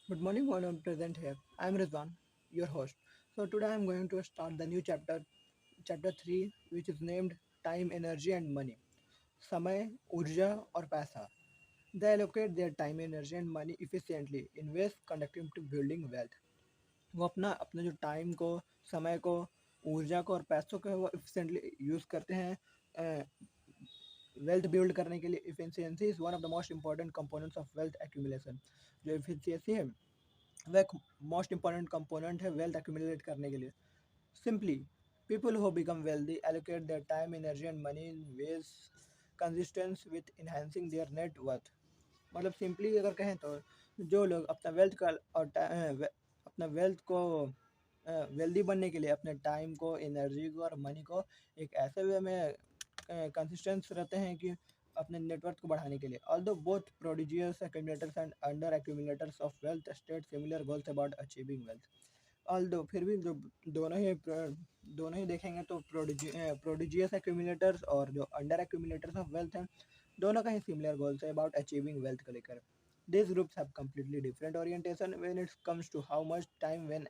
Good morning, all I'm present here. I'm Rizwan, your host. So today I'm going to start the new chapter 3, which is named Time, Energy and Money. समय, ऊर्जा और पैसा. They allocate their time, energy and money efficiently in ways conducting to building wealth. वो अपना अपने जो time को, समय को, ऊर्जा को और पैसों को वो efficiently यूज़ करते हैं वेल्थ बिल्ड करने के लिए. Efficiency is one of the most important components of wealth accumulation. जो इफिशियंसी है वह एक मोस्ट इंपॉर्टेंट कंपोनेंट है वेल्थ एक्यूमुलेट करने के लिए. Simply, people who become wealthy allocate their time, energy and money in ways consistent with enhancing their net worth. मतलब simply अगर कहें तो जो लोग अपना वेल्थ का और अपना वेल्थ को वेल्दी बनने के लिए अपने टाइम को, एनर्जी को और मनी को एक ऐसे वे में कंसिस्टेंस रहते हैं कि अपने नेटवर्क को बढ़ाने के लिए. Although both prodigious एक्यूमुलेटर्स and under एक्यूमुलेटर्स of wealth state similar goals about achieving wealth. Although फिर भी जो दोनों ही देखेंगे तो प्रोडिजियस एक्यूमुलेटर्स और जो अंडर एक्यूमुलेटर्स ऑफ वेल्थ हैं, दोनों का ही सिमिलर गोल्स है अबाउट अचीविंग वेल्थ को लेकर. These groups have completely different orientation when it comes to how much time when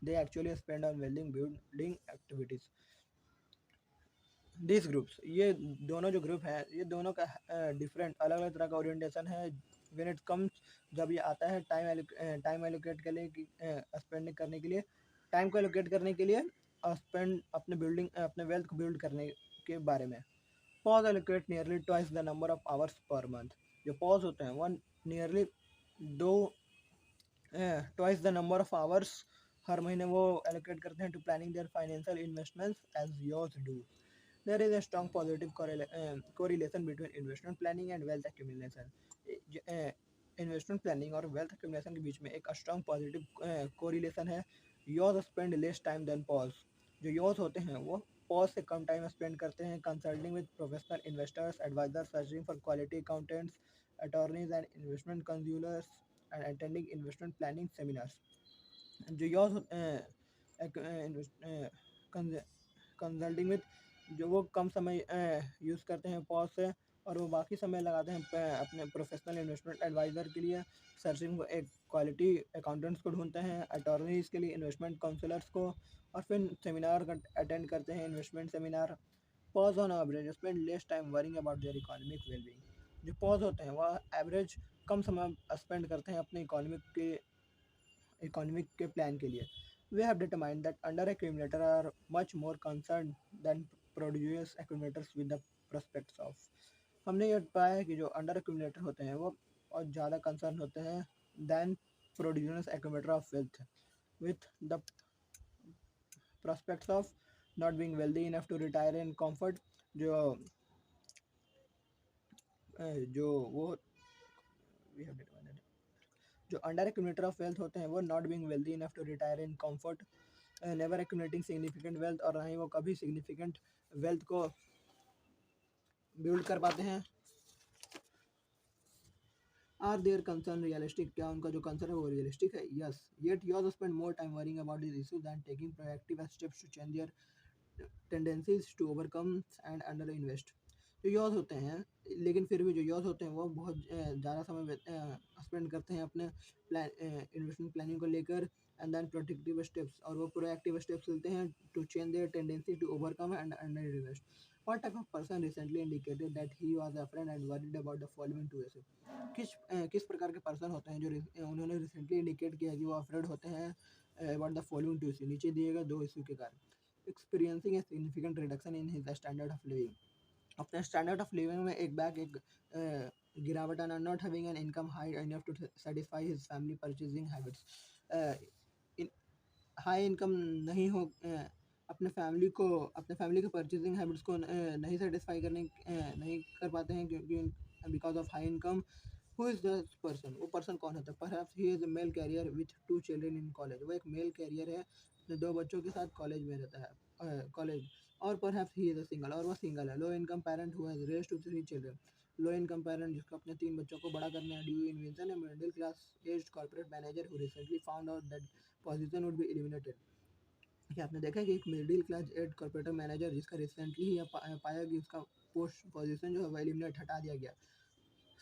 they actually spend on building activities. These groups, ये दोनों जो ग्रुप हैं ये दोनों का डिफरेंट अलग अलग तरह का ओरिएंटेशन है. व्हेन इट कम्स, जब ये आता है टाइम एलोकेट के लिए स्पेंड करने के लिए, टाइम को एलोकेट करने के लिए और स्पेंड अपने वेल्थ को बिल्ड करने के बारे में. PAWs allocate nearly twice the number of hours per month. जो पॉज होते हैं वन नियरली दो twice the number of hours हर महीने वो एलोकेट करते हैं to planning their financial investments as UAWs do. There is a strong positive correlation between investment planning and wealth accumulation. Investment planning और wealth accumulation के बीच में एक स्ट्रॉन्ग पॉजिटिव कोरिलेशन है. Yours spend less time than PAWs. जो yours होते हैं वो पॉज से कम टाइम स्पेंड करते हैं consulting with professional investors, advisor, searching for quality accountants, attorneys and investment counsellors and attending investment planning seminars. जो UAWs consulting with, जो वो कम समय यूज़ करते हैं पॉज से और वो बाकी समय लगाते हैं अपने प्रोफेशनल इन्वेस्टमेंट एडवाइज़र के लिए, सर्चिंग एक क्वालिटी अकाउंटेंट्स को ढूंढते हैं, अटॉर्नीज के लिए इन्वेस्टमेंट काउंसलर्स को, और फिर सेमिनार का अटेंड करते हैं, investment seminar. Pause on average spend less time worrying about their economic wellbeing. जो पॉज होते हैं वह एवरेज कम समय स्पेंड करते हैं अपने इकोनॉमिक के प्लान के लिए. We have determined that under accumulator are much more concerned than prodigious accumulators with the prospects of. हमने ये पाया है कि जो अंडर accumulator होते हैं वो और ज़्यादा कंसर्न होते हैं than prodigious accumulator of wealth with the prospects of not being wealthy enough to retire in comfort. जो जो वो we have determined जो अंडर एक्यूमुलेटर ऑफ वेल्थ होते हैं वो not being wealthy enough to retire in comfort, never accumulating significant wealth, और ना ही वो कभी सिग्निफिकेंट वेल्थ को बिल्ड कर पाते हैं. आर देयर कंसर्न रियलिस्टिक, क्या उनका जो कंसर्न है वो रियलिस्टिक है? Yes. Yet yours spend more time worrying about this issue than taking proactive steps to change their tendencies to overcome and under invest. जो यॉज होते हैं, लेकिन फिर भी जो यॉज होते हैं वो बहुत ज़्यादा समय स्पेंड करते हैं अपने इन्वेस्टमेंट प्लानिंग को लेकर एंड देन प्रोटेक्टिव स्टेप्स, और वो प्रोएक्टिव स्टेप्स लेते हैं to change their tendency to overcome and under invest. What type of person recently indicated that he was afraid and worried about the following two issues? किस प्रकार के person होते हैं जो उन्होंने रिसेंटली इंडिकेट किया कि वो अफ्रेड होते हैं about the following two issue, नीचे दिए गए दो इशू के कारण. Experiencing a significant reduction in his standard of living. अपने स्टैंडर्ड ऑफ लिविंग में एक गिरावट, and not having an income high enough to satisfy his family purchasing habits. High income नहीं हो अपने फैमिली के परचेजिंग हैबिट्स को नहीं सेटिस्फाई नहीं कर पाते हैं क्योंकि because of high income. Who is the person, वो पर्सन कौन होता है? Perhaps he is a male carrier with 2 children in college. वो एक मेल कैरियर है, अपने 2 बच्चों के साथ कॉलेज में रहता है कॉलेज. और perhaps he is a single, और वो सिंगल है. Low income parent who has raised 3 children. Low income parent जिसको अपने 3 बच्चों को बड़ा करना है. ड्यू इन्वेंशन है middle class aged corporate manager who recently found out that position would be eliminated. कि आपने देखा है कि एक middle class aged corporator manager जिसका रिसेंटली ही पाया कि उसका पोजीशन जो है वो एलिमिनेट हटा दिया गया.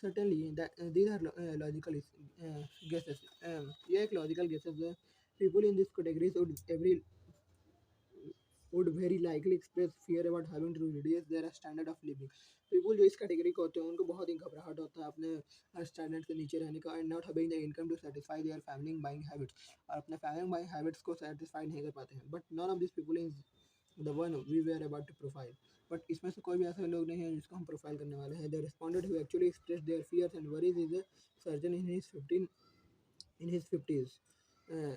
Certainly, that these are logical guesses. ये एक logical guesses है. People in this category would very likely express fear about having to reduce their standard of living. People जो इस कैटेगरी के होते हैं उनको बहुत ही घबराहट होता है अपने स्टैंडर्ड से नीचे रहने का, and not having the income to satisfy their family buying habits, और अपने family buying habits को satisfy नहीं कर पाते हैं. But none of these people is the one we were about to profile. But इसमें से कोई भी ऐसे लोग नहीं हैं जिसको हम प्रोफाइल करने वाले हैं. The respondent who actually expressed their fears and worries is a surgeon in his 50s, uh,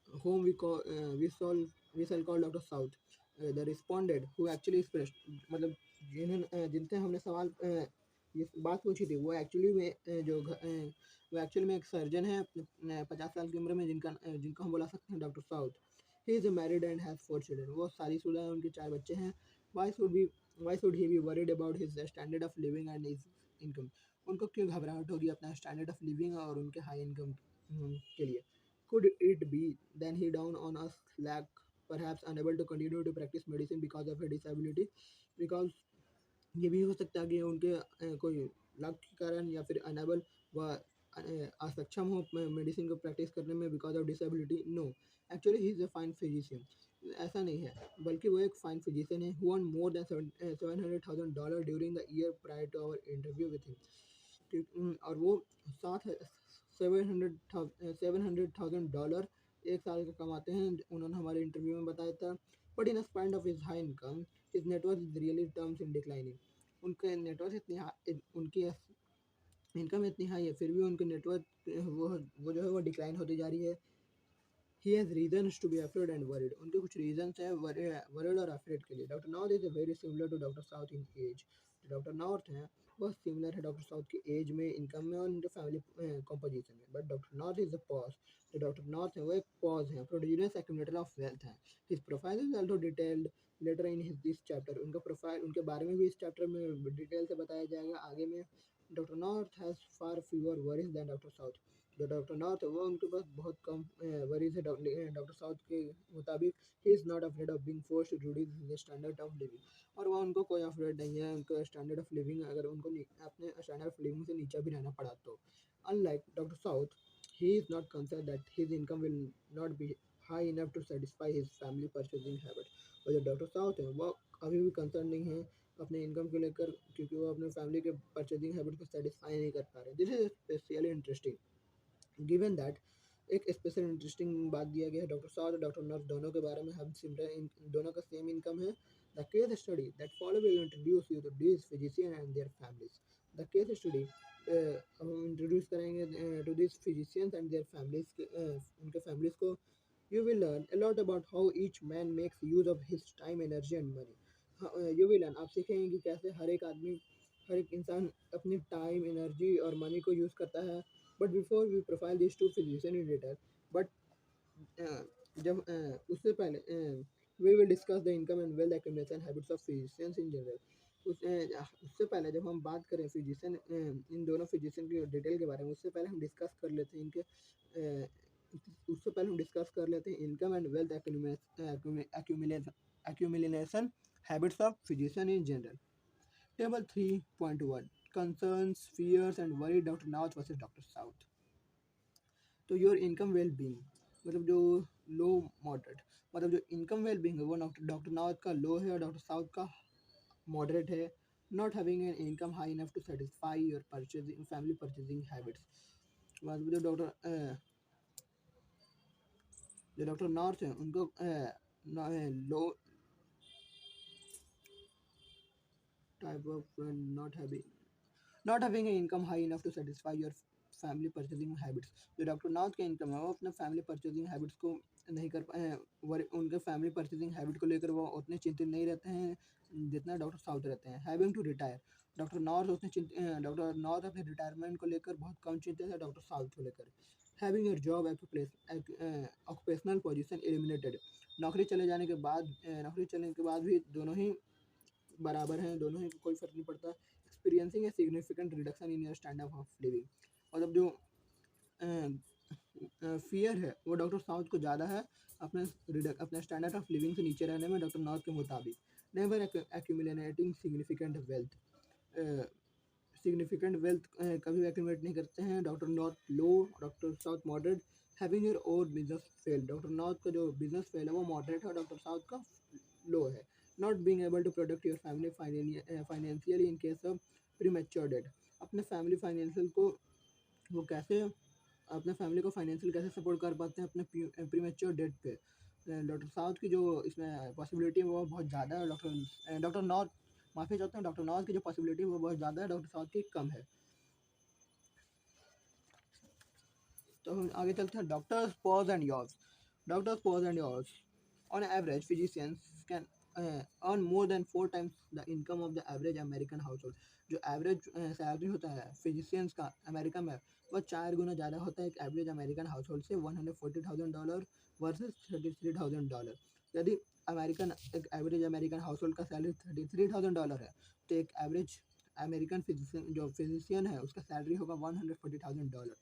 whom we shall call Dr. South. The respondent who actually expressed, मतलब जिनसे हमने सवाल ये बात पूछी थी, वो एक्चुअली में वो एक्चुअली में एक सर्जन है 50 साल की उम्र में, जिनको हम बुला सकते हैं doctor south. He is married and has 4 children. वो शादीशुदा है, उनके 4 बच्चे हैं. Why should be why should he be worried about his standard of living and his income. उनको क्यों घबराहट होगी अपना स्टैंडर्ड ऑफ लिविंग और उनके हाई इनकम के लिए. Could it be then he down on a slack, perhaps unable to continue to practice medicine because of a disability? Because ये भी हो सकता है कि उनके कोई लक के कारण या फिर अनेबल व असक्षम हो मेडिसिन को प्रैक्टिस करने में because of disability. No, actually he is a fine physician. ऐसा नहीं है, बल्कि वो एक फाइन फिजिशियन है. Who earn more than $700,000 during the year prior to our interview with him. और वो सात $700,000 एक साल का कमाते हैं, उन्होंने हमारे इंटरव्यू में बताया था. But in spite of his high income, his net worth is really terms in declining. उनके नेटवर्थ उनकी इनकम इतनी हाई है, फिर भी उनके नेटवर्थ वो जो है वो डिक्लाइन होती जा रही है. He has reasons to be afraid and worried. उनके कुछ रीजन्स हैं वरीड और अफ्रेड के लिए. Doctor North is very similar to Doctor South in age. जो डॉक्टर नॉर्थ हैं वह सिमिलर है डॉक्टर साउथ की एज में, इनकम में और उनके फैमिली कॉम्पोजिशन में. But Doctor North is a PAWs. जो डॉक्टर नॉर्थ है वो एक पॉज है, प्रोड्यूस एक्यूमुलेटर ऑफ वेल्थ है. His profile is also detailed later in this chapter. उनका प्रोफाइल, उनके बारे में भी इस चैप्टर में डिटेल से बताया जाएगा आगे में. Doctor North has far fewer worries than Doctor south. जो डॉक्टर नॉर्थ है वो उनके पास बहुत कम वरीज है डॉक्टर साउथ के मुताबिक. He is not afraid of being forced to reduce his standard of living. और वह उनको कोई अफ्रेड नहीं है उनका स्टैंडर्ड ऑफ लिविंग, अगर उनको अपने स्टैंडर्ड ऑफ लिविंग से नीचे भी रहना पड़ा तो. Unlike doctor south, he is not concerned that his income will not be high enough to satisfy his family purchasing habit. और जो डॉक्टर साउथ है वो अभी भी कंसर्न नहीं है अपने इनकम को लेकर, क्योंकि वो अपने फैमिली के परचेजिंग हैबिट को सेटिस्फाई नहीं कर पा रहे. This is especially interesting given that. एक स्पेशल इंटरेस्टिंग बात दिया गया है डॉक्टर साउथ और डॉक्टर नर्स दोनों के बारे में. हम सिमिलर दोनों का सेम इनकम है. The case study that follow will introduce you to this physician and their families. The case study हम इंट्रोड्यूस करेंगे to this physicians and their families, उनके फैमिलीज को. You will learn a lot about how each man makes use of his time, energy and money. You will learn, आप सीखेंगे कि कैसे हर एक इंसान अपनी टाइम, एनर्जी और मनी को यूज़ करता है. But before we profile this two physician in detail, but जब उससे पहले we will discuss the income and wealth accumulation habits of physicians in general. उससे पहले जब हम बात करें फिजिशियन, इन दोनों फिजिशियन की डिटेल के बारे में, उससे पहले हम डिस्कस कर लेते हैं income and wealth accumulation habits of physician in general. Table 3.1 concerns, fears and worry Dr. North versus Dr. South. तो योर इनकम वेल बींग, मतलब जो लो मॉडरेट, मतलब जो इनकम वेल बींग है वो डॉक्टर नॉर्थ का लो है और डॉक्टर साउथ का मॉडरेट है. Not having an income high enough to satisfy your purchasing family purchasing habits. मतलब जो डॉक्टर नॉर्थ है उनको low type of not having an income high enough to satisfy your family purchasing habits. जो doctor north का income है वो अपने family purchasing habits को नहीं कर पाए. उनके फैमिली परचेजिंग हैबिट को लेकर वो उतने चिंतित नहीं रहते हैं जितना डॉक्टर साउथ रहते हैं. Having to retire, Doctor North अपने रिटायरमेंट को लेकर बहुत कम चिंतित है डॉक्टर साउथ को लेकर. Having your job occupational position eliminated, नौकरी चलने के बाद भी दोनों ही बराबर हैं, दोनों ही कोई फ़र्क नहीं पड़ता. Experiencing a significant reduction in your standard of living. मतलब जो फियर है वो डॉक्टर साउथ को ज़्यादा है अपने स्टैंडर्ड ऑफ लिविंग से नीचे रहने में डॉक्टर नॉर्थ के मुताबिक. Never accumulating significant wealth, significant wealth कभी भी एक्यूमुलेट नहीं करते हैं। Doctor north low, doctor south moderate. Having your own business fail, doctor north का जो बिजनेस फेल है वो मॉडरेट है और डॉक्टर साउथ का लो है। Not being able to protect your family financially in case of premature death, अपने family financial को वो कैसे अपने फैमिली को फाइनेंशियल कैसे सपोर्ट कर पाते हैं अपने प्रीमेच्योर डेट पे। डॉक्टर साउथ की जो इसमें पॉसिबिलिटी है वो बहुत ज़्यादा है। डॉक्टर नॉर्थ, माफ़ी चाहता हूँ, डॉक्टर नॉर्थ की जो पॉसिबिलिटी है वो बहुत ज़्यादा है, डॉक्टर साउथ की कम है। तो आगे चलते हैं। Doctors PAWs and UAWs, doctors PAWs and UAWs. On average physicians can earn more than 4 times the income of the average American household। जो एवरेज सैलरी होता है फिजिशियंस का अमेरिका में, वह 4 गुना ज़्यादा होता है एक एवरेज अमेरिकन हाउस होल्ड से। $140,000 वर्सेस $33,000। यदि अमेरिकन एक एवरेज अमेरिकन हाउस होल्ड का सैलरी $33,000 है, तो एक एवरेज अमेरिकन फिजिशियन जो फिजिशियन है उसका सैलरी होगा $140,000।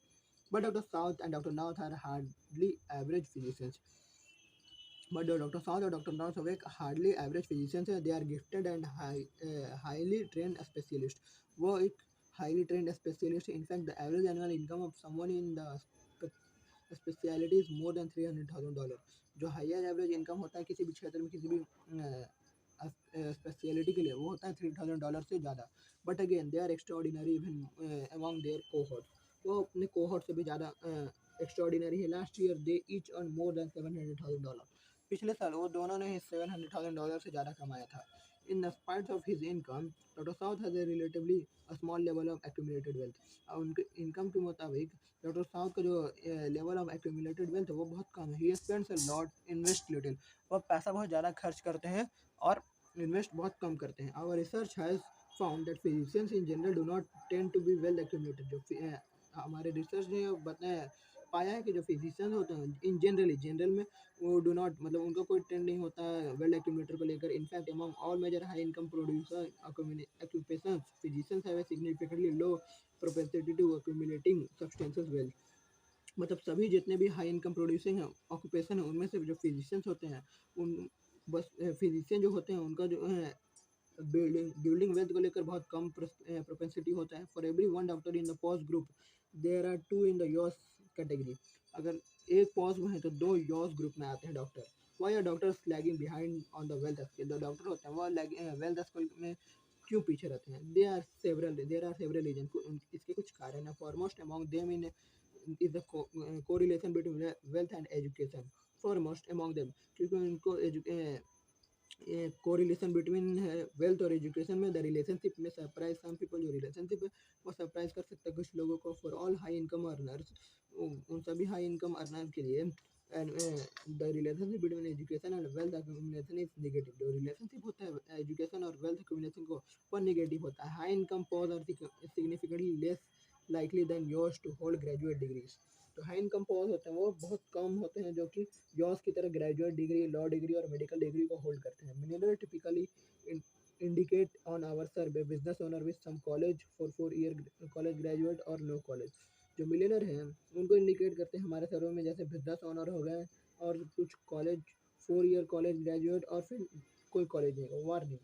But Dr. South and Dr. North are hardly average physicians. But the Dr. South और Dr. North are hardly average physicians हैं। They are gifted and highly trained specialist। वो एक highly trained specialist है। In fact, the average annual income of someone in the specialty is more than $300,000। जो higher average income होता है किसी भी क्षेत्र में किसी भी स्पेशलिटी के लिए वो होता है $3,000 से ज़्यादा। But again they are extraordinary even among their cohort, वो अपने कोहॉर्ट से भी ज़्यादा एक्स्ट्राऑर्डिनरी है। Last year they each earn more than $700,000। पिछले साल वो दोनों ने $700,000 से ज़्यादा कमाया था। इन spite of his income, doctor south has a relatively small level of accumulated wealth. उनके इनकम के मुताबिक डॉक्टर साउथ का जो लेवल ऑफ एक्यूमुलेटेड वेल्थ है वो बहुत कम है। He spends a lot, invest little. वो पैसा बहुत ज़्यादा खर्च करते हैं और इन्वेस्ट बहुत कम करते हैं। Our research has found that physicians in general do not tend to be well accumulated. जो हमारे रिसर्च ने बताया पाया है कि जो फिजिशियंस होते हैं इन जनरल में वो डू नॉट मतलब उनका कोई ट्रेंड नहीं होता है वेल एक्यूमुलेटर को लेकर। In fact among all major high income producer occupations physicians have a significantly low propensity to accumulating substantial wealth. मतलब सभी जितने भी हाई इनकम प्रोड्यूसिंग ऑक्यूपेशन है उनमें से जो फिजिशियंस होते हैं उन बस फिजिशियन जो होते हैं उनका जो है बिल्डिंग वेल्थ को लेकर बहुत कम प्रोपेंसिटी होता है। For every one doctor in the PAWs group there are 2 in the UAWs category. अगर एक पॉज में है तो 2 यॉस ग्रुप में आते हैं doctor. Why are doctors lagging behind on the wealth scale, जो डॉक्टर होते हैं वो वेल्थ स्केल में क्यों पीछे रहते हैं। देर आर सेवरल रीजन, इसके कुछ कारण है। Foremost among them in is the correlation between wealth and education। foremost among them, क्योंकि उनको कोरिलेशन बिटवीन है वेल्थ और एजुकेशन में। द रिलेशनशिप में सरप्राइज सम पीपल, जो रिलेशनशिप है वो सरप्राइज कर सकता है कुछ लोगों को। For all high income earners, उन सभी हाई इनकम अर्नर के लिए and the relationship between education and wealth accumulation is negative. जो रिलेशनशिप होता है एजुकेशन और वेल्थ अक्यूमुलेशन को वो नेगेटिव होता है। High income PAWs are significantly less likely than yours to hold graduate degrees। तो हाई इनकम पॉज होते हैं वो बहुत कम होते हैं जो कि yours की तरह ग्रेजुएट डिग्री, लॉ डिग्री और मेडिकल डिग्री को होल्ड करते हैं। Millionaire typically indicate on our survey business owner with some college for 4 year college graduate और no college। जो मिलियनर हैं उनको इंडिकेट करते हैं हमारे सर्वे में, जैसे बिजनेस ओनर हो गए और कुछ कॉलेज 4 year कॉलेज ग्रेजुएट और फिर कोई कॉलेज नहीं। Warning,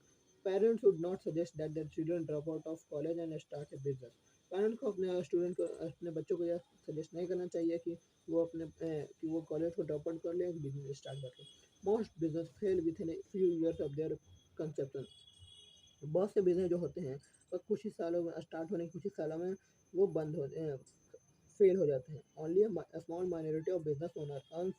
parents would not suggest that their children drop out of college and start A business. Parents को अपने बच्चों को यह सजेस्ट नहीं करना चाहिए कि वो कॉलेज को ड्रॉप आउट कर ले, बिजनेस स्टार्ट कर ले। Most business fail with in few years of their conception. बहुत से बिजनेस जो होते हैं वो कुछ ही सालों में स्टार्ट होने के कुछ ही सालों में वो बंद हो फेल हो जाते हैं। Only small minority of business owner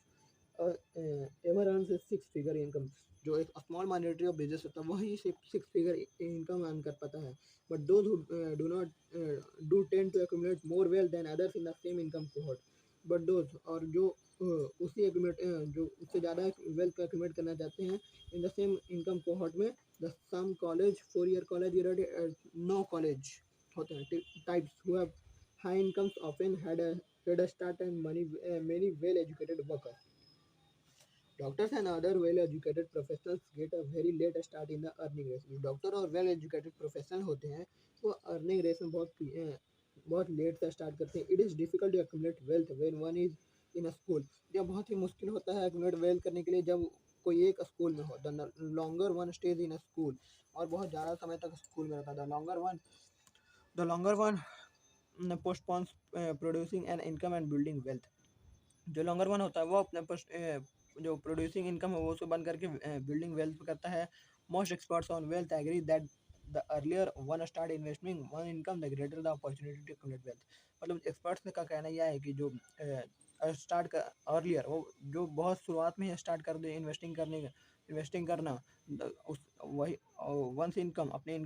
ever earns A 6 figure income. जो एक स्मॉल माइनॉरिटी ऑफ बिजनेस होता है वही सिर्फ 6 फिगर इनकम अर्न कर पाता है। But those do not do tend to accumulate more wealth than others in the same income cohort. But those और जो उसी एक्यूमुलेट जो उससे ज़्यादा वेल्थ का एक्यूमुलेट करना चाहते हैं in the same income cohort में, the some college 4 year college no college होते हैं types who have high incomes often had a head start and many well educated workers। Doctors and other well-educated professionals get a very late start in the earning race। जो doctor और well educated professional होते हैं वो earning race में बहुत late से start करते हैं। It is difficult to accumulate wealth when one is in a school. यह बहुत ही मुश्किल होता है एक्यूमुलेट वेल्थ करने के लिए जब कोई एक स्कूल में हो। The longer one stage in a school, और बहुत ज़्यादा समय तक स्कूल में रहता था। Longer one The longer one postpones producing an income and building wealth. जो लॉन्गर वन होता है वो अपने जो प्रोड्यूसिंग इनकम है वो उसको बंद करके बिल्डिंग वेल्थ पे करता है. Most experts on wealth agree that the earlier one start investing one income the greater the opportunity to accumulate wealth. मतलब एक्सपर्ट्स का कहना यह है कि जो स्टार्ट कर अर्लियर वो जो बहुत शुरुआत में ही स्टार्ट कर दे इन्वेस्टिंग करना उस वही वंस इनकम अपने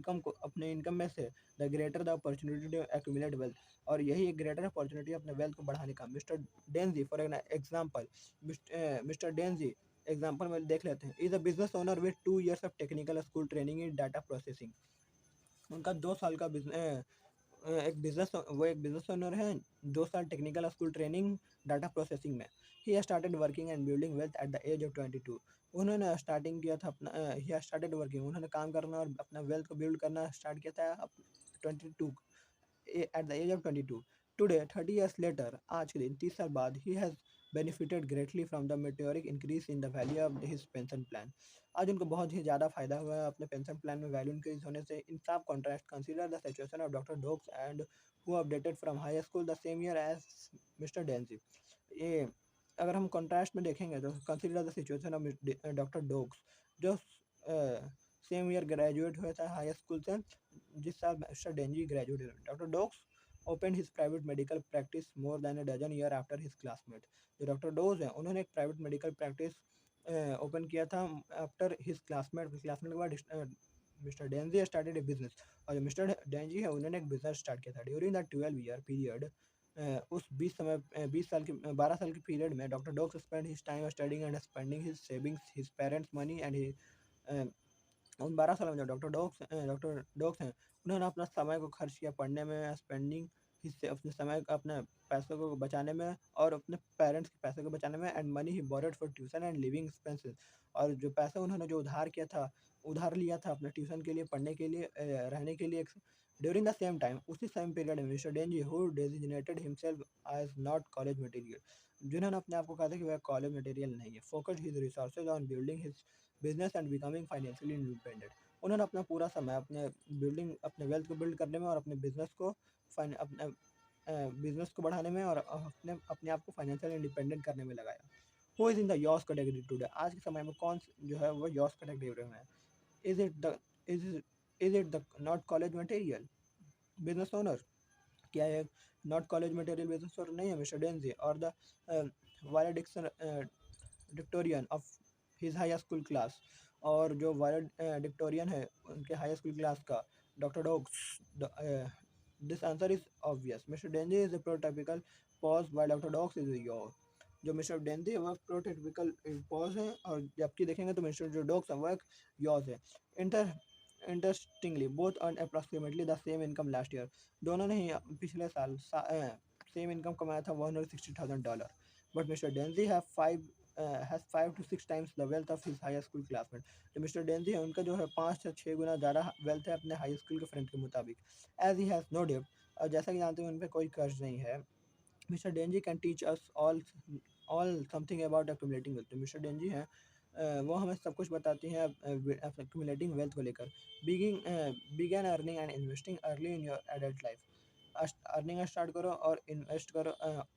इनकम में से the greater the opportunity to accumulate wealth. और यही एक ग्रेटर अपॉर्चुनिटी अपने वेल्थ को बढ़ाने का. Mister Denzy for example mister Denzy example में देख लेते हैं. Is a business owner with 2 years of technical school training in data processing. उनका 2 साल का एक बिजनेस ओनर है. 2 साल technical school training data processing में. He started working and building wealth at the age of 22. उन्होंने स्टार्टिंग किया था अपना ही स्टार्टेड वर्किंग उन्होंने काम करना और अपना वेल्थ को बिल्ड करना स्टार्ट किया था 22 at the age of 22. Today, 30 years later, आज के दिन 30 साल बाद, he has benefited greatly from the meteoric increase in the value of his pension plan. आज उनको बहुत ही ज़्यादा फायदा हुआ है अपने पेंशन प्लान में वैल्यू इंक्रीज होने से. In sharp contrast consider the situation of doctor Docs and who updated from high school the same year as mister Denzy. ये अगर हम कॉन्ट्रास्ट में देखेंगे तो consider the situation of doctor Docs जो सेम ईयर ग्रेजुएट हुए थे high school से जिस साल मिस्टर डेंजी ग्रेजुएट हुए. Doctor Docs open his private medical practice more than a dozen year after his classmate. जो डॉक्टर डोज हैं उन्होंने एक प्राइवेट मेडिकल प्रैक्टिस ओपन किया था आफ्टर हिज क्लासमेट के बाद मिस्टर डेंजी स्टार्टेड ए बिजनेस. और जो मिस्टर डेंजी है उन्होंने एक बिजनेस स्टार्ट किया था. ड्यूरिंग द 12 year पीरियड उस 12 साल के पीरियड में doctor Docs spend his time studying and spending his savings his parents money and उन 12 सालों में जो डॉक्टर डॉग्स हैं उन्होंने अपना समय को खर्च किया पढ़ने में स्पेंडिंग हिस्से अपने समय अपने पैसों को बचाने में और अपने पेरेंट्स के पैसे को बचाने में and money he borrowed for tuition and living expenses. और जो पैसा उन्होंने जो उधार लिया था अपने ट्यूशन के लिए पढ़ने के लिए रहने के लिए. ड्यूरिंग द सेम टाइम उसी सेम पीरियड में mister Denzy who designated himself as not college material जिन्होंने अपने आप को कहा था कि वह कॉलेज मटेरियल नहीं है. Focused his resources on building his business and becoming financially independent. उन्होंने अपना पूरा समय अपने वेल्थ को बिल्ड करने में और अपने अपने बिजनेस को बढ़ाने में और अपने आप को फाइनेंशियल इंडिपेंडेंट करने में लगाया. Who is in the UAWs category today. आज के समय में कौन जो है वो यॉस कैटेगरी में है. Is it the is is it the not college material business owner. क्या है not college material business owner नहीं है मिस्टर डेंजी और the valedictorian of his high school class. और जो डिक्टोरियन है उनके हाई स्कूल क्लास का doctor dogs. This answer is obvious. Mister डेंजी is a prototypical pause by doctor dogs is your. जो मिस्टर डेंजी है वह प्रोटोटिपिकल पॉज है और जबकि देखेंगे तो मिस्टर जो डॉग्स है वह एक यॉज है. Inter interestingly both earn approximately the same income last year. दोनों ने ही पिछले साल सेम इनकम कमाया था $160,000. But mister Denzy has 5 to 6 times the wealth of his high school classmate. जो मिस्टर डेंजी है उनका जो है 5 से 6 गुना ज़्यादा वेल्थ है अपने हाई स्कूल के फ्रेंड के मुताबिक. एज ही हैज़ नो डेब्ट. और जैसा कि जानते हैं उन पर कोई कर्ज नहीं है. Mister Denji can teach us all something about accumulating wealth. Mister Denji हैं वो हमें सब कुछ बताती हैं एक्यूमुलेटिंग वेल्थ को लेकर. Begin earning and investing early in your adult life. Earning start करो और इन्वेस्ट करो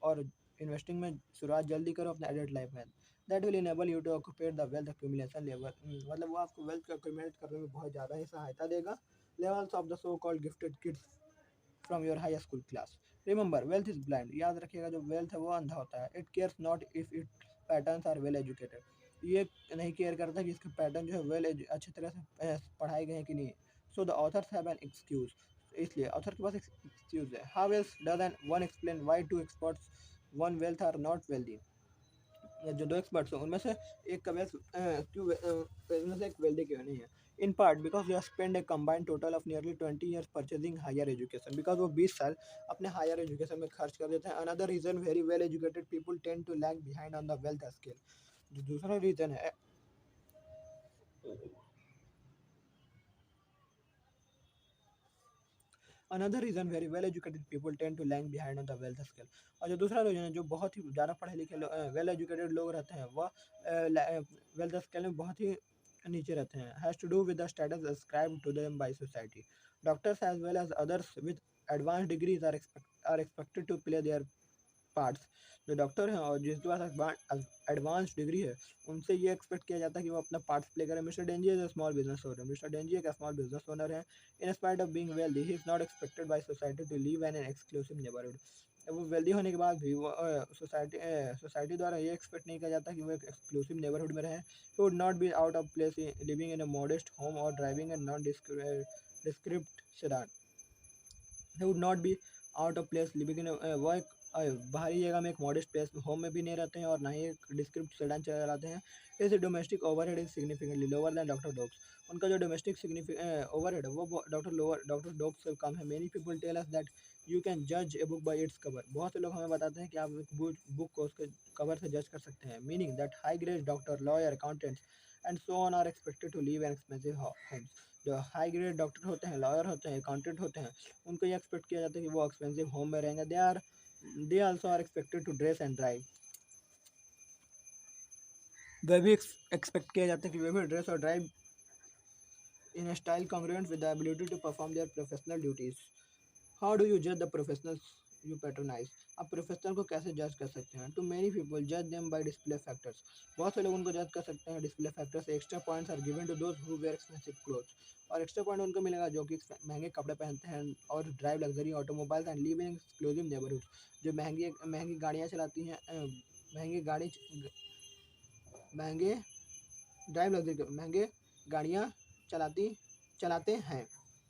और इन्वेस्टिंग में शुरुआत जल्दी करो अपने एडल्ट लाइफ में. That will enable you to occupy the wealth accumulation level. मतलब वो आपको वेल्थ को एक्यूमुलेट करने में बहुत ज़्यादा ही सहायता देगा. Levels of the so called gifted kids from your high school class. Remember wealth is blind. याद रखिएगा जो वेल्थ है वो अंधा होता है. It cares not if its parents are well educated. ये नहीं केयर करता कि इसके पैटर्न जो है अच्छी तरह से पढ़ाए गए हैं कि नहीं. So the authors have an excuse. इसलिए ऑथर के पास एक एक्सक्यूज है. How else does an one explain why two experts one wealth are not wealthy. जो 2 एक्सपर्ट्स हैं उनमें से एक का वेल्थ क्यों उनमें से एक वेल्दी क्यों नहीं है. In part because they spend a combined total of nearly 20 years purchasing higher education. Because वो 20 साल अपने हायर एजुकेशन में खर्च कर देते हैं. Another reason very well educated people tend to lag behind on the wealth scale. जो दूसरा रीजन है another reason very well educated people tend to lag behind on the wealth scale. और जो दूसरा रीजन है जो बहुत ही ज़्यादा पढ़े लिखे वेल एजुकेटेड लोग रहते हैं वह वेल्थ स्केल में बहुत ही नीचे रहते हैं. Has to do with the status ascribed to them by society. Doctors as well as others with advanced degrees are expected to play their parts. जो डॉक्टर हैं और जिसके पास एडवांस डिग्री है उनसे ये एक्सपेक्ट किया जाता है कि वो अपना पार्ट्स प्ले करें। Mister डेंजी is a small business owner. Mister Denji एक स्मॉल बिजनेस ओनर है। In spite of being wealthy he is not expected by society to live in an exclusive neighbourhood. वो वेल्दी होने के बाद भी वो society द्वारा ये एक्सपेक्ट नहीं किया जाता कि वो एक एक्सक्लूसिव नेबरहुड में रहें। He would not be out of place living in a modest home और driving a nondescript sedan. He would not be out of place living in वो एक बाहरी जगह में एक मॉडेस्ट प्लेस होम में भी नहीं रहते हैं और ना ही एक डिस्क्रिप्ट सेडान चलाते हैं। इस domestic overhead is significantly lower than doctor dogs. उनका जो डोमेस्टिक ओवरहेड है वो डॉक्टर डॉग्स से कम है। Many people tell us that you can जज a book by its cover. बहुत से लोग हमें बताते हैं कि आप एक बुक को उसके कवर से जज कर सकते हैं। Meaning that high grade doctor lawyer accountants and so on are expected to live an expensive homes. जो हाई ग्रेड डॉक्टर होते हैं, लॉयर होते हैं, अकाउंटेंट होते हैं, उनको ये एक्सपेक्ट किया जाता है कि वो एक्सपेंसिव होम में रहेंगे। They also are expected to dress and drive. वे भी एक्सपेक्ट किया जाता है कि वे भी ड्रेस और drive in a style congruent with the ability to perform their professional duties. How do you judge the professionals you patronize? आप professional को कैसे जज कर सकते हैं? टू मेनी पीपल जज देम बाय डिस्प्ले फैक्टर्स। बहुत से लोग उनको जज कर सकते हैं डिस्प्ले फैक्टर से। Extra points are given to those who wear expensive clothes. और एक्स्ट्रा पॉइंट उनको मिलेगा जो कि महंगे कपड़े पहनते हैं और drive luxury automobiles and live in exclusive neighbourhood. जो महंगी महंगी गाड़ियाँ चलाती हैं, महंगी गाड़ी महंगे ड्राइव लग्जरी महंगे गाड़ियाँ चलाती चलाते हैं।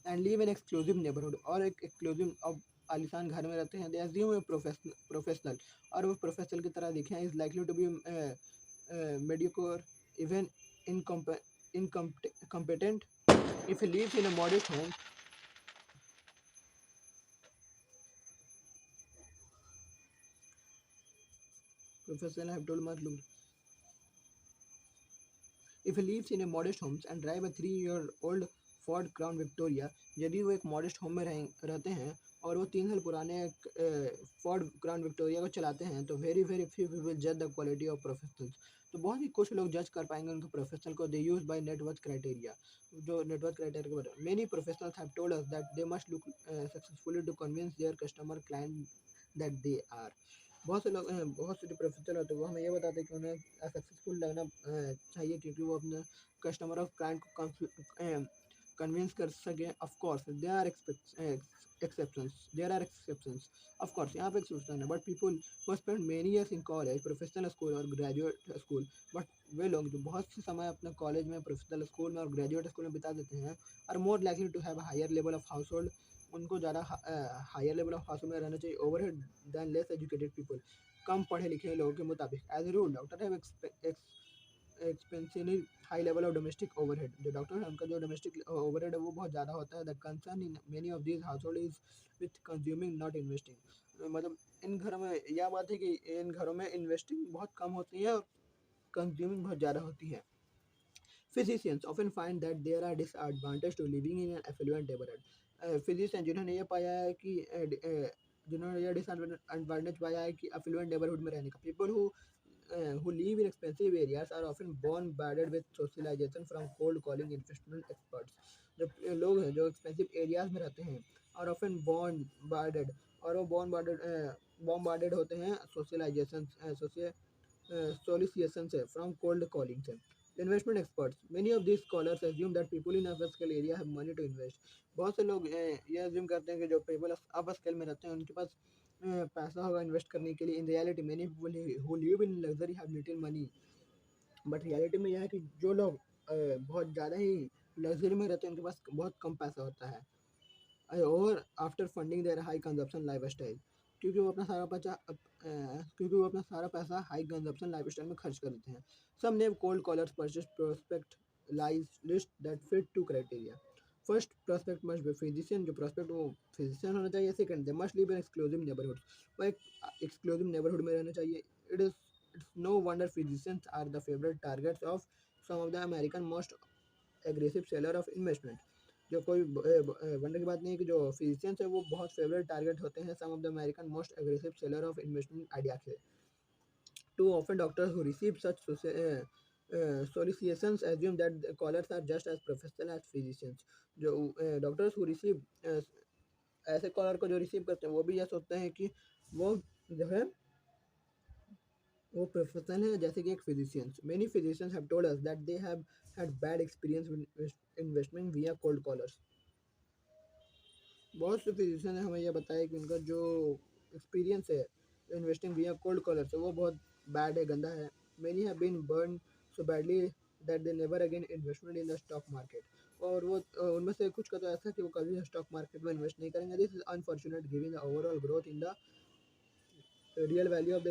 And live in exclusive neighbourhood और एक एक्सक्लूसिव और आलिशान घर में रहते हैं। दे अज्यूम ए प्रोफेशनल और वो प्रोफेशनल की तरह दिखें is likely to be mediocre even incompetent if he lives in a modest home. Professional have told much look if he lives in a modest homes and drive a 3-year-old Ford Crown Victoria। यदि वो एक modest home में रहते हैं और वो 3 साल पुराने फोर्ड क्राउन विक्टोरिया को चलाते हैं तो वेरी वेरी फ्यू पीपल जज द क्वालिटी ऑफ प्रोफेशनल्स। तो बहुत ही कुछ लोग जज कर पाएंगे उनके प्रोफेशनल को। They use by net worth criteria. जो नेटवर्थ क्राइटेरिया के बारे many professionals have told us that they must look successfully to convince their customer client that they are. बहुत से जो प्रोफेशनल होते हैं वो हमें ये बताते हैं कि उन्हें सक्सेसफुल लगना चाहिए क्योंकि वो अपने कस्टमर और क्लाइंट को कन्विंस कर सके। Of course there are exceptions. Of course यहाँ पे एक्सेप्शन है but people who spend many years in college professional school और ग्रेजुएट स्कूल। बट वे लोग जो बहुत से समय अपने कॉलेज में प्रोफेशनल स्कूल में और ग्रेजुएट स्कूल में बिता देते हैं are more likely to have higher level of household. उनको ज़्यादा हायर लेवल ऑफ हाउस में रहना चाहिए overhead than less educated people. कम पढ़े लिखे लोगों के मुताबिक as a rule doctor have expensively high level of domestic overhead. जो डॉक्टर है उनका जो डोमेस्टिक ओवरहेड है वो बहुत ज़्यादा होता है। The concern in many of this house hold is with consuming not investing. मतलब इन घरों में यह बात है कि इन घरों में इन्वेस्टिंग बहुत कम होती है और कंज्यूमिंग बहुत ज़्यादा होती है। Physicians often find that there are disadvantages to living in an affluent neighborhood. Physician जिन्होंने ये पाया है कि जिन्होंने ये डिसएडवांटेज पाया है कि affluent neighborhood में रहने का। People who live in expensive areas are often bombarded with socialization from cold calling investment experts। जो लोग हैं जो एक्सपेंसिव एरियाज में रहते हैं और often bombarded और वो bombarded होते हैं सोशलाइजेशन सोलिसिएशन से फ्रॉम कोल्ड कॉलिंग से। Investment experts many of this scholars assume that people in upper scale area have money to invest. बहुत से लोग ये एज्यूम करते हैं कि जो पीपल अपर स्केल में रहते हैं उनके पास पैसा होगा इन्वेस्ट करने के लिए। In reality many people who live in luxury have little money. But reality में यह है कि जो लोग बहुत ज़्यादा ही लग्जरी में रहते हैं उनके पास बहुत कम पैसा होता है। और after funding their high consumption life style क्योंकि वो अपना सारा पैसा हाई कंजप्शन लाइफ स्टाइल में खर्च कर देते हैं। Some name cold callers purchase prospect lies list that fit to criteria. First prospect must be physician. जो प्रोस्पेक्ट वो फिजिशियन होना चाहिए। Second they must live in exclusive neighbourhood. वो एक एक्सक्लूसिव नेबरहुड में रहना चाहिए। It's no wonder physicians are the favourite targets of some of the American most aggressive seller of investment. जो कोई वंडर की बात नहीं है कि जो फिजिशियंस है वो बहुत फेवरेट टारगेट होते हैं some of the American most aggressive seller of investment idea के। Too often doctors who receive such solicitations assume that the callers are just as professional as physicians। जो डॉक्टर्स हु रिसीव ऐसे collar को जो receive करते हैं वो भी यह सोचते हैं कि वो जो है वो प्रोफेशन है, जैसे कि एक physicians. Many physicians have told us that they have had bad experience with investment विया कोल्ड कॉलर्स। बहुत से फिजिशियन ने हमें यह बताया कि उनका जो एक्सपीरियंस है इन्वेस्टिंग विया कोल्ड कॉलर से वो बहुत बैड है, गंदा है। Many have been burn so badly that they never again investment in the stock market. और वो उनमें से कुछ का तो ऐसा है कि वो कभी स्टॉक मार्केट में इन्वेस्ट नहीं करेंगे। This is unfortunate giving the overall growth in the real value of the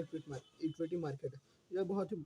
equity market. यह बहुत ही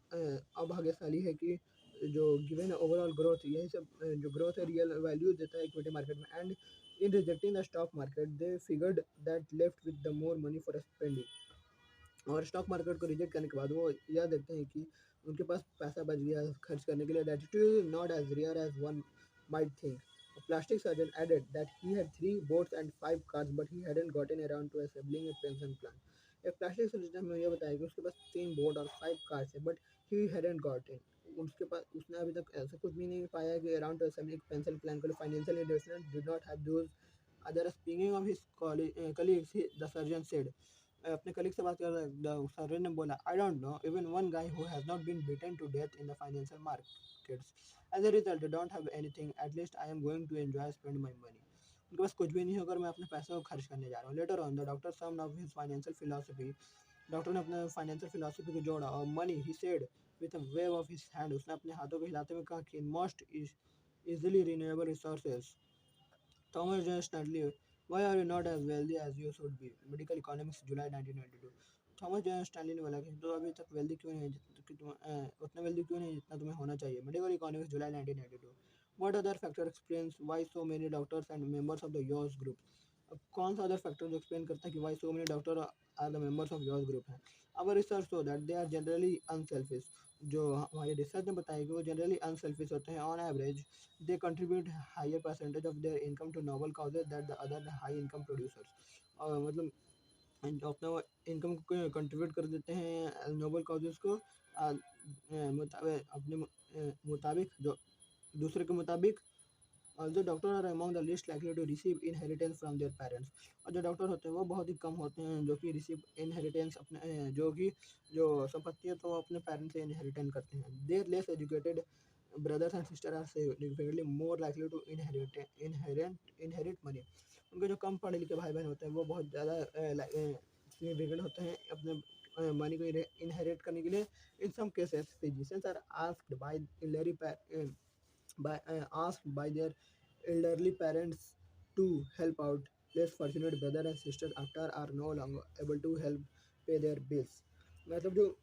अभाग्यशाली है कि जो गिवन ओवरऑल ग्रोथ, यही सब जो ग्रोथ है रियल वैल्यू देता है इक्विटी मार्केट में। And in rejecting the stock market they figured that left with the more money for spending. और स्टॉक मार्केट को रिजेक्ट करने के बाद वो यह देखते हैं कि उनके पास पैसा बच गया है खर्च करने के लिए। That it is not as rare as one might think. Plastic surgeon added that he had 3 boats and 5 cars, but he hadn't gotten around to assembling a pension plan. एक प्लास्टिक सर्जन हमें यह बताया कि उसके पास 3 boat और 5 cars है, but he hadn't gotten, उसके पास उसने अभी तक ऐसा कुछ भी नहीं पाया कि around to assembly pension plan के लिए financial investment did not have those other. Speaking of his colleagues the surgeon said, अपने कलीग से बात कर रहे सर्जन ने बोला, I don't know even one guy who has not been beaten to death in the financial markets. As a result they don't have anything, at least I am going to enjoy spend my money. उनके पास कुछ भी नहीं होकर मैं अपने पैसे को खर्च करने जा रहा हूँ। Later on the doctor summed of his financial philosophy, doctor ने अपने फाइनेंशियल फिलॉसफी को जोड़ा। और money he said with a wave of his hand, उसने अपने हाथों को हिलाते हुए कहा कि most easily renewable resources. Thomas Jane Stanley, why are you not as wealthy as you should be? Medical Economics, July 1992। Thomas John Stanley ने बोला कि तो अभी तक वेल्दी क्यों नहीं है कि तुम उतना वेल्दी क्यों नहीं जितना तुम्हें होना चाहिए। Medical economics, July 1992। What other factor explains why so many doctors and members of the yours group. अब कौन सा अदर फैक्टर जो एक्सप्लेन करता है कि why so many doctor are the members of yours group है। Our research show that they are generally unselfish, जो हमारे रिसर्च ने बताया कि वो जनरली अनसेल्फिश होते हैं। On average they contribute higher percentage of their income to noble causes that the other high income producers। और मतलब जो अपना इनकम को कंट्रीब्यूट कर देते हैं नोबल कॉजेज को मुताबिक अपने मुताबिक जो दूसरे के मुताबिक। Although doctor are among the list likely to receive inheritance from their parents. और जो डॉक्टर होते हैं वो बहुत ही कम होते हैं जो कि रिसीव इनहेरिटेंस अपने जो कि जो संपत्ति है तो वो अपने पेरेंट्स से इनहेरिटेंस करते हैं। Their less educated brothers and sisters are significantly more likely to inherit money। उनके जो कम पढ़े लिखे भाई बहन होते हैं वो बहुत ज़्यादा सिग्निफिकेंट होते हैं अपने मनी को इनहेरिट करने के लिए। In some cases physicians are asked by by their elderly parents to help out less fortunate brother and sister after are no longer able to help pay their bills। मतलब जो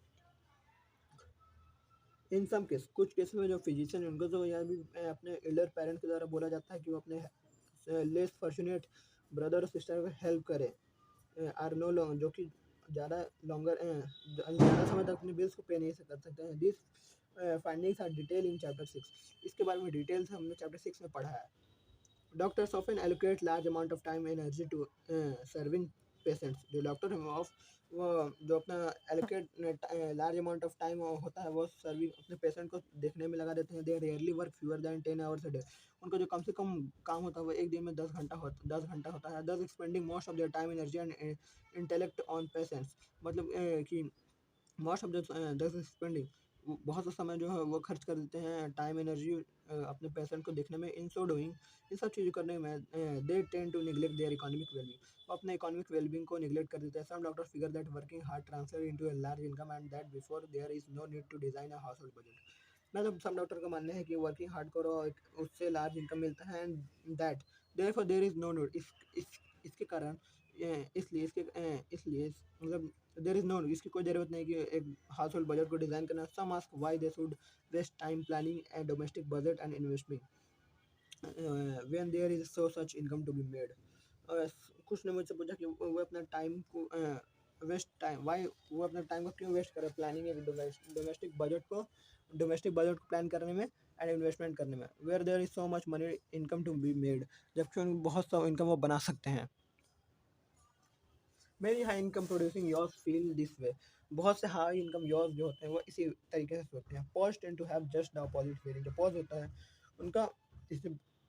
इन some case कुछ case में जो physician उनको तो यह भी अपने एल्डर पेरेंट के द्वारा बोला जाता है कि वो अपने लेस फॉर्चुनेट ब्रदर और सिस्टर को हेल्प करें। आर नो लॉन्ग, जो कि ज़्यादा लॉन्गर ज़्यादा समय तक अपने बिल्स को पे नहीं कर सकते हैं। This findings are detail in chapter 6। इसके बारे में डिटेल्स हमने चैप्टर 6 में पढ़ा है। Doctors often allocate large amount of time and energy to serving patients। जो डॉक्टर हैं वो जो अपना allocate large amount of time होता है वो सर्विंग अपने पेशेंट को देखने में लगा देते हैं। They rarely work fewer than 10 hours a day। उनका जो कम से कम काम होता है वो एक दिन में 10 घंटा होता है। दस expanding most of their time energy and intellect on patients. मतलब कि मोस्ट ऑफ द दस स्पेंडिंग बहुत सा समय जो है वो खर्च कर देते हैं टाइम एनर्जी अपने पेशेंट को देखने में। इन सो डूइंग, इन सब चीज़ों करने में they tend to neglect their economic wellbeing, वो अपने इकोनॉमिक वेलबींग को निगलेक्ट कर देते हैं। Some doctor figure that working hard transfer into a large income and that before there is no need to design a household budget. मतलब सब doctor का मानना है कि वर्किंग हार्ड करो उससे लार्ज इनकम मिलता है and that therefore there is no need, इसके कारण इसलिए मतलब देयर इज नो, इसकी कोई ज़रूरत नहीं कि एक हाउस होल्ड बजट को डिज़ाइन करना। Some ask why they should waste time planning a domestic budget and investing when there is so much income to be made. कुछ ने मुझसे पूछा कि वो अपना टाइम को वो अपना टाइम को क्यों वेस्ट करे प्लानिंग एक डोमेस्टिक बजट को प्लान करने में एंड इन्वेस्टमेंट करने में। Where there is so much money income to be made, जबकि उन बहुत सा इनकम वो बना सकते हैं। मेरी high income producing yours feel this way, बहुत से हाई इनकम योर्स जो होते हैं वो इसी तरीके से सोचते हैं। PAWs tend to have just the opposite feeling. जो पॉज होता है उनका इस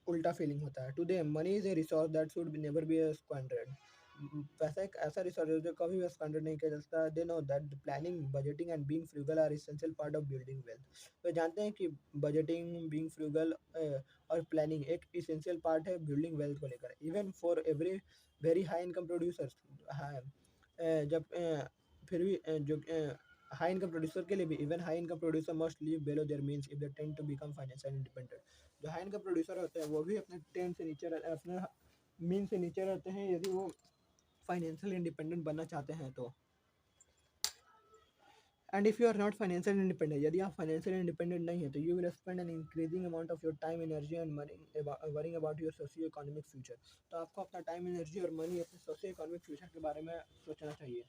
उल्टा फीलिंग होता है। To them money is a resource that should never be squandered. पैसा एक ऐसा रिसोर्स है जो कभी भी स्क्वांडर्ड नहीं किया जा सकता। They know that planning, budgeting and being frugal are essential part of building wealth. तो जानते हैं कि बजटिंग, बीइंग फ्रूगल और प्लानिंग एक इसेंशियल पार्ट है बिल्डिंग वेल्थ को लेकर। Even for every very high income producers, जब फिर भी जो हाई इनकम प्रोड्यूसर के लिए भी, even high income producer must live below their means if they tend to become financial independent. जो हाई इनकम प्रोड्यूसर होते हैं वो भी अपने टेन से नीचे अपने मीन से नीचे रहते हैं यदि वो फाइनेंशियल इंडिपेंडेंट बनना चाहते हैं तो। And if you are not financial independent, यदि आप फाइनेंशियल इंडिपेंडेंट नहीं है तो you will spend an increasing amount of your time, energy and money worrying about your socio economic future. तो आपको अपना टाइम, एनर्जी और मनी अपने सोशियो इकोनॉमिक फ्यूचर के बारे में सोचना चाहिए।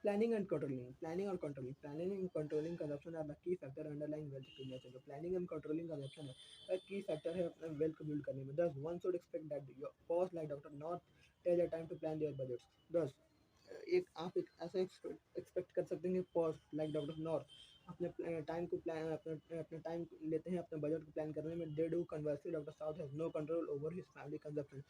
Planning and controlling, planning and controlling consumption are the key factor underlying wealth creation. जो प्लानिंग एंड कंट्रोलिंग कंजप्शन है एक की फैक्टर है अपने वेल्थ को बिल्ड करने में। Thus one should expect that your boss like doctor North take the time to plan their budget. Thus एक ऐसा एक्सपेक्ट कर सकते हैं कि बॉस लाइक डॉक्टर नॉर्थ अपने टाइम को प्लान अपने टाइम लेते हैं अपने बजट को प्लान करने में। They do conversely doctor South has no control over his family consumption.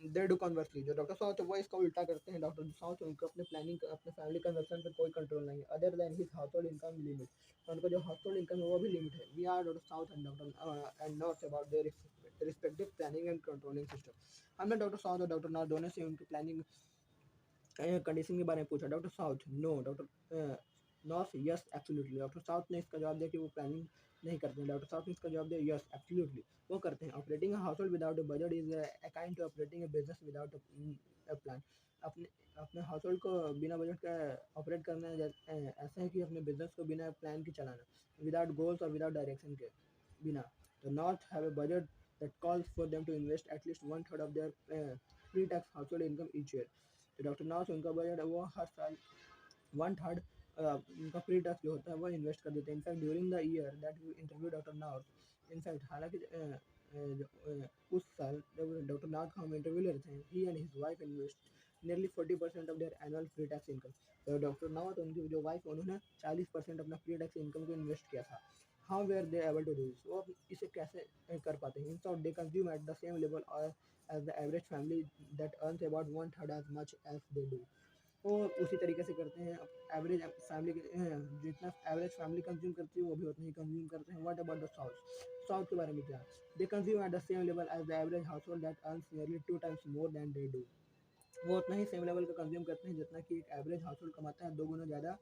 They do conversely, जो डॉक्टर साउथ है वो इसका उल्टा करते हैं। डॉक्टर साउथ उनको अपने प्लानिंग, अपने फैमिली कंजप्शन पर कोई कंट्रोल नहीं है other than his house hold income limit. उनका जो हाउस होल्ड इनकम है वो भी लिमिट है। We are doctor south and doctor and North about their respective planning and controlling system. हमने डॉक्टर साउथ और डॉक्टर नॉर्थ दोनों से उनकी प्लानिंग कंडीशन के बारे में पूछा। Doctor South no, doctor North yes absolutely. Doctor south ने इसका जवाब दिया कि वो प्लानिंग नहीं करते हैं। डॉक्टर साउथ ने इसका जवाब दिया यस एब्सोल्युटली वो करते हैं। Operating a household without a budget is akin to operating a business without a plan. अपने अपने हाउसहोल्ड को बिना बजट का ऑपरेट करना ऐसा है कि अपने बिजनेस को बिना प्लान के चलाना, विदाउट गोल्स और विदाउट डायरेक्शन के बिना। तो North have a budget that calls for them to invest at least one third of their pre tax household income each year. तो डॉक्टर नॉर्थ उनका बजट है वो हर साल वन थर्ड उनका प्री टैक्स जो होता है वो इन्वेस्ट कर देते हैं। In fact during the year that we interview doctor North, in fact हालांकि उस साल जब डॉक्टर नॉर्थ का हम इंटरव्यू ले रहे थे, he and his wife invest nearly 40% of their annual pre tax income. तो डॉक्टर नॉर्थ उनकी जो वाइफ उन्होंने 40% अपना प्री टैक्स इनकम को इन्वेस्ट किया था। How were they able to do this, वो इसे कैसे कर पाते हैं। In short they consume at the same level as the average family that earns about one third as much as they do। वो उसी तरीके से करते हैं। एवरेज फैमिली जितना एवरेज फैमिली कंज्यूम करती है वो भी उतना ही कंज्यूम करते हैं। What about the South, South के बारे में क्या? They consume at the same level as the average household that earns nearly two times more than they do. वो उतना ही सेम लेवल का कंज्यूम करते हैं जितना कि एक एवरेज हाउस होल्ड कमाता है, दो गुना ज़्यादा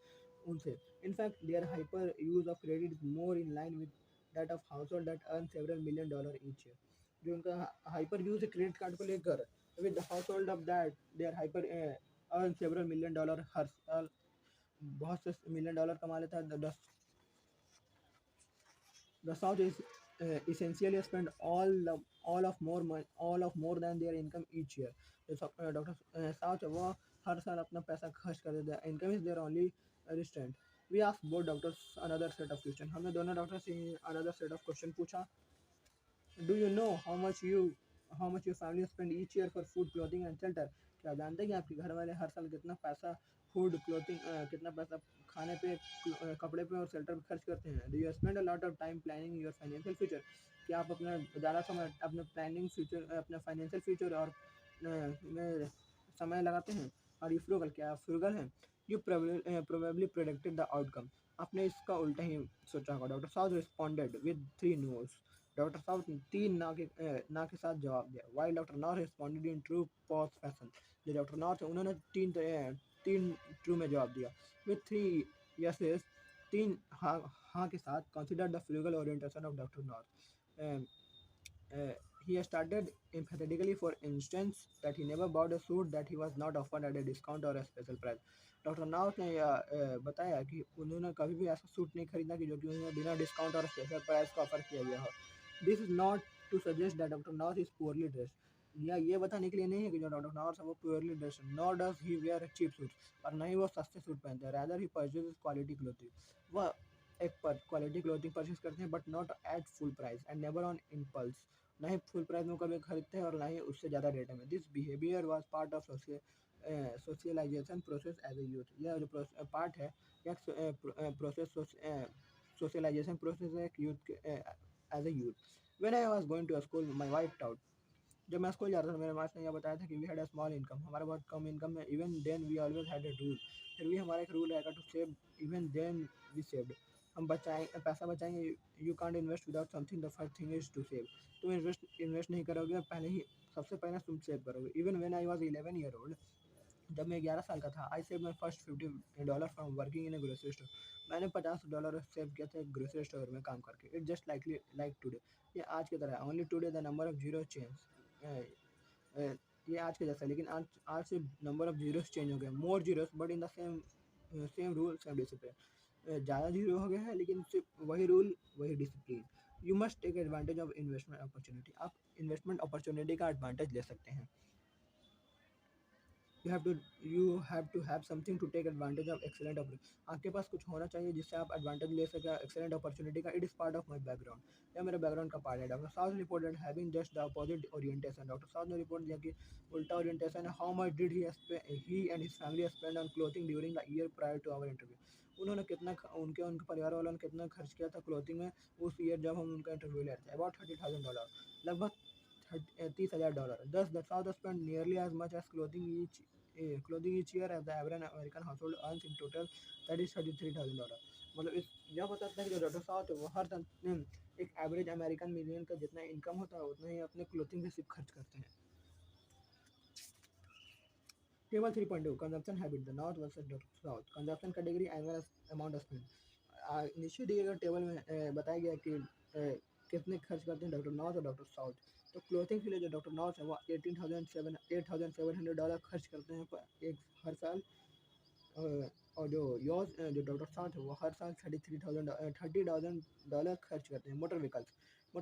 उनसे। In fact their hyper use of credit is more in line with that of household that earn several million dollar each year. जो उनका हाइपर यूज है क्रेडिट कार्ड को लेकर, with the household of that their hyper earn several million dollar हर साल, बहुत से million dollar कमा लेता है। The South is essentially spend all of more than their income each year। Doctor South है वो हर साल अपना पैसा खर्च कर देते हैं। Income is their only restraint. We ask both doctors another set of question. हमने दोनों डॉक्टर से अनदर सेट ऑफ क्वेश्चन पूछा। Do you know how much your family spend each year for food, clothing and shelter. क्या जानते हैं कि आपके घर वाले हर साल कितना पैसा फूड, क्लोथिंग, कितना पैसा खाने पे, कपड़े पे और शेल्टर पे खर्च करते हैं। Do you spend a lot of time planning your financial future. क्या आप अपना ज़्यादा समय अपने प्लानिंग फ्यूचर, अपना फाइनेंशियल फ्यूचर और में समय लगाते हैं। और यू फ्रूगल, क्या आप फ्रूगल हैं। You probably predicted the outcome, आपने इसका उल्टा ही सोचा होगा। Doctor South responded with three nos. डॉक्टर साउथ ने तीन ना के साथ जवाब दिया। While doctor North responded in true पॉज फैशन। जो डॉक्टर नॉर्थ है उन्होंने तीन ट्रू में जवाब दिया। विद थ्री यसेस, तीन हाँ के साथ। Consider the frugal orientation of doctor north. He started emphatically, for instance, that he never bought a suit that he was not offered at a discount or a special price। Doctor North ने बताया कि उन्होंने कभी भी ऐसा suit नहीं खरीदा कि जो कि उन्हें बिना डिस्काउंट और स्पेशल प्राइस का ऑफर किया गया हो। This is not to suggest that doctor North is poorly dressed. या ये बताने के लिए नहीं है कि जो डॉक्टर नाउथ है वो poorly dressed. Not does he wear cheap suit, और नहीं वो सस्ते सूट पहनते हैं। Rather he purchase quality clothing, वह एक पर क्वालिटी क्लोथिंग परचेज करते हैं, but not at full price and never on impulse. ना ही फुल प्राइस में कभी खरीदते हैं और ना ही उससे ज़्यादा रेट में। This behaviour was part of socialization process as a youth. यह जो पार्ट है या प्रोसेस सोशलाइजेशन प्रोसेस है एक यूथ के as a youth. When I was going to school, my wife taught. जब मैं स्कूल जाता था मेरे मास्टर ने यह बताया था कि we had a small income, हमारा बहुत कम इनकम है. Even then we always had a rule, फिर भी हमारा एक रूल रहेगा to save. Even then we saved, हम बचाएं पैसा बचाएंगे. You can't invest without something, the first thing is to save. तुम इन्वेस्ट नहीं करोगे, पहले ही सबसे पहले तुम सेव करोगे. Even when I was 11 year old, जब मैं 11 साल का था, I save my first $50 from working in A grocery store. मैंने $50 सेव किया था ग्रोसरी स्टोर में काम करके. इट जस्ट लाइक टुडे, ये आज की तरह. Only today the number of zero change. ये आज के जैसा है, लेकिन आज आज से नंबर ऑफ जीरोस चेंज हो गए. More zeros but in the same same rule same discipline. ज़्यादा जीरो हो गया है, लेकिन सिर्फ वही रूल वही discipline. You must take advantage of investment opportunity. आप इन्वेस्टमेंट अपॉर्चुनिटी का एडवांटेज ले सकते हैं. You have to have something to take advantage of excellent opportunity. आपके पास कुछ होना चाहिए जिससे आप एडवांटेज ले सकें एक्सेलेंट अपॉर्चुनिटी का. It is part of my background, यह मेरे बैकग्राउंड का पार्ट है. Doctor south reported having just the opposite orientation. Doctor south ने रिपोर्ट दिया कि उल्टा ओरिएंटेशन है. How much did he and his family spend on clothing during the year prior to our interview. उन्होंने कितना उनके उनके परिवार वालों ने कितना खर्च किया था क्लोथिंग में उस ईयर जब हम उनका इंटरव्यू ले रहे थे. अबाउट $30,000, लगभग 30,000 dollar. Thus the South spend nearly as much as clothing each year as the average American household earns in total, that is $33,000. मतलब इस यह बताता है कि जो डॉक्टर साहब थे वो हर साल एक एवरेज अमेरिकन मिलियन का जितना इनकम होता है उतना ही अपने क्लोथिंग पे सिर्फ खर्च करते हैं. Table 3.2 consumption habit the north versus south. Consumption category annual amount of spend. नीचे दिए गए टेबल में बताया गया कि कितने खर्च करते हैं डॉक्टर नॉर्थ और डॉक्टर साउथ. तो क्लोथिंग के लिए जो डॉक्टर नॉर्थ है वो $8,700 खर्च करते हैं एक हर साल. और जो डॉक्टर साथ है वो हर साल $30,000 खर्च करते हैं. मोटर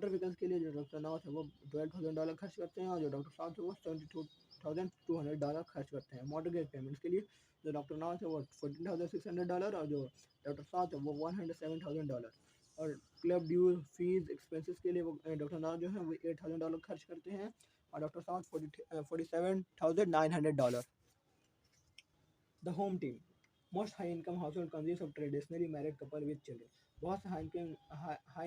व्हीकल्स के लिए जो डॉक्टर नाथ है वो $12,000 खर्च करते हैं, और जो डॉक्टर साथ है वो $72,200 खर्च करते हैं. मॉर्गेज पेमेंट्स के लिए जो डॉक्टर नाथ है वो $14,600, और जो डॉक्टर साथ है वो $107,000. और क्लब ड्यू फीस एक्सपेंसेस के लिए वो डॉक्टर नाथ जो है वो $8,000 खर्च करते हैं, और डॉक्टर साथ $47,900. The home team. Most high income household consists of traditionally married couple with children. बहुत से हाई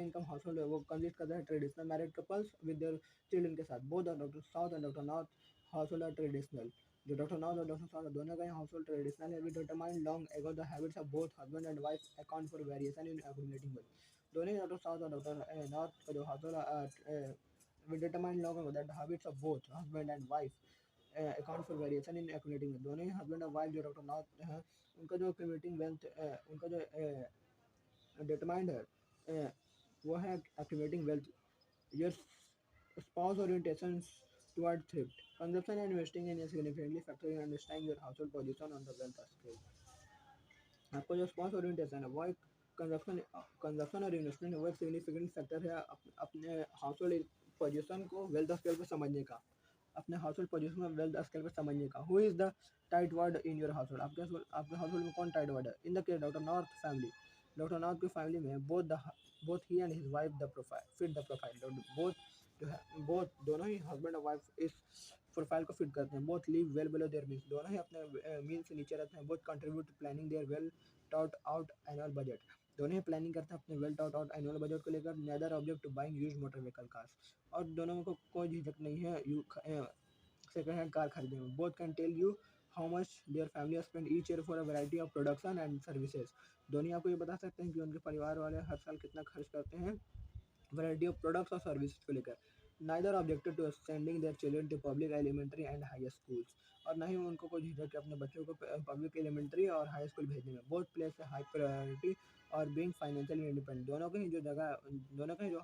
इनकम हाउस होल्ड है वो कंसिस्ट करता है traditional married couples with their children के साथ. Both doctor south and doctor north household are traditional. जो doctor north और डॉक्टर साउथ दोनों का हाउस होल्ड ट्रेडिशनल है. We determine long ago the habits of both husband and wife account for variation in accumulating wealth. दोनों ही doctor south और doctor north का जो household we determine long ago that the habits of both husband and wife account for variation in accumulating wealth. दोनों ही husband और wife जो doctor North हैं उनका जो एक्यूमुलेटिंग वेल्थ उनका जो डिटरमाइंड है वो है accumulating wealth. Your spouse orientations toward thrift, consumption and investing in a significantly factor in understanding your household position on the wealth scale. आपको जो स्पॉन्स ओरिएंटेशन है वो एक कंजप्शन और इन्वेस्टमेंट है, वो एक सिग्निफिकेंट फैक्टर है अपने हाउस होल्ड पोजिशन को वेल्थ स्केल पर समझने का. अपने हाउस होल्ड पोजिशन में वेल्थ स्केल पर समझने का. Who is the tight word in your house hold. आपके हाउस होल्ड में कौन टाइट वर्ड है. In the case doctor north family, doctor north की फैमिली में both he and his wife the profile fit the profile. Both जो है both दोनों ही husband और वाइफ इस प्रोफाइल को फिट करते हैं. Both live well below their means, दोनों ही अपने मीन से नीचे रहते हैं. Both contribute to planning their well taught out annual budget. दोनों ही प्लानिंग करते हैं अपने well taught out annual budget को लेकर. Neither object to buying used motor vehicle cars. और दोनों को कोई झिझक नहीं है सेकेंड हैंड कार खरीदने में. Both can tell you how much their family spend each year for a variety of production and services. दोनों आपको ये बता सकते हैं कि उनके परिवार वाले हर साल कितना खर्च करते हैं वैरायटी ऑफ प्रोडक्ट्स और सर्विसेज को लेकर. Neither objected to sending their children to public elementary and high schools. और ना ही उनको कोई झिझक है अपने बच्चों को पब्लिक एलिमेंट्री और हाई स्कूल भेजने में. Both place a high priority और बीइंग फाइनेंशियली इंडिपेंडेंट. दोनों का ही जो जगह दोनों का ही जो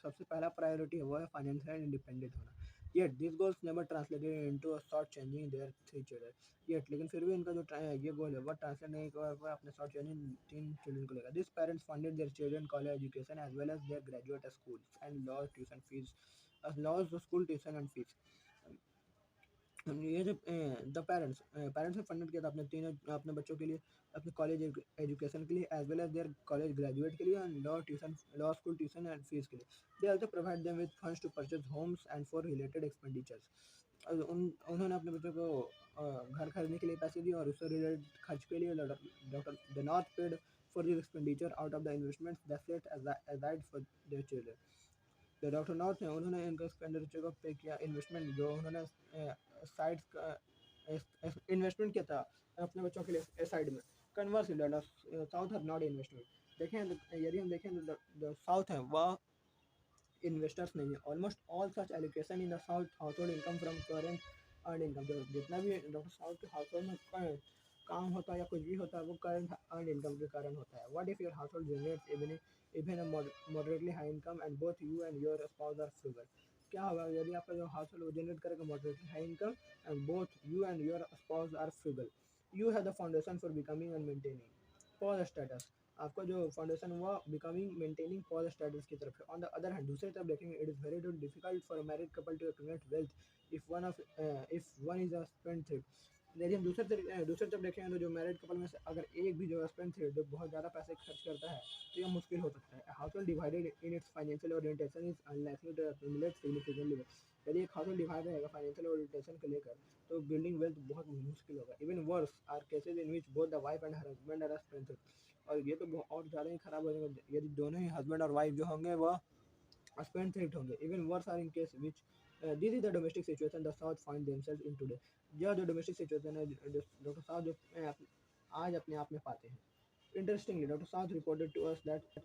सबसे पहला प्रायोरिटी है वो है फाइनेंशियल इंडिपेंडेंट होना. Yet this goals never translated into a short changing their three children. Yet लेकिन फिर भी इनका जो ये गोल है वो ट्रांसलेट नहीं कर पाए अपने शॉर्ट चेंजिंग 3 चिल्ड्रन को लेकर. This parents funded their children college education as well as their graduate schools and laws school tuition and fees. ये जो द पेरेंट्स ने फंडेड किया था अपने तीनों अपने बच्चों के लिए अपने कॉलेज एजुकेशन के लिए as well as their college graduate के लिए and law school tuition and fees के लिए. They also provide them with funds to purchase homes and for related expenditures. उन्होंने अपने बच्चों को घर खरीदने के लिए पैसे दिए और उससे रिलेटेड खर्च के लिए doctor the not paid for this expenditure out of the investments that set aside for their children. जो डॉक्टर नॉर्थ हैं उन्होंने इनका एक्सपेंडिचर को पे किया, इन्वेस्टमेंट जो उन्होंने साइड्स का इन्वेस्टमेंट किया था अपने बच्चों के लिए साइड में। Conversely south have not investment. देखें यदि हम देखें तो जो साउथ है वह इन्वेस्टर्स नहीं है। Almost all such allocation in the south house hold income from current earn income. जो जितना भी डॉक्टर साउथ के हाउस होल्ड में काम होता है या कुछ भी होता है वो करंट अर्न इनकम के कारण होता है। What if your household generates even a moderately high income and both you and your spouse are frugal. क्या होगा यदि आपका जो हाउस होल्ड जनरेट करेगा moderately high income and both you and your spouse are frugal. You have the foundation for becoming and maintaining पॉज status. आपका जो foundation हुआ बिकमिंग मेंटेनिंग पॉज स्टेटस की तरफ है। ऑन द अदर हैंड दूसरी तरफ देखेंगे it is very difficult for a married couple to accumulate wealth if one is a spendthrift. यदि हम दूसरी तरफ देखें तो जो मैरिड कपल में से अगर एक भी जो स्पेंडथ्रिफ्ट जो बहुत ज़्यादा पैसे खर्च करता है तो यह मुश्किल हो सकता है। Household divided in its financial orientation is unlikely to accumulate significantly. यदि एक हाउस होल्ड डिवाइड रहेगा फाइनेंशियल ओरिएंटेशन को लेकर तो बिल्डिंग वेल्थ बहुत मुश्किल होगा। Even worse are cases in which both the wife and her husband are spendthrift. और ये तो और ज़्यादा ही खराब हो जाएगा यदि दोनों ही हस्बैंड और वाइफ जो होंगे वह स्पेंडथ्रिफ्ट होंगे। Even worse are in case which this is the domestic situation the south find themselves in today. यह जो डोमेस्टिक सिचुएशन है डॉक्टर साउथ जो आज अपने आप में पाते हैं। Interestingly doctor south reported to us that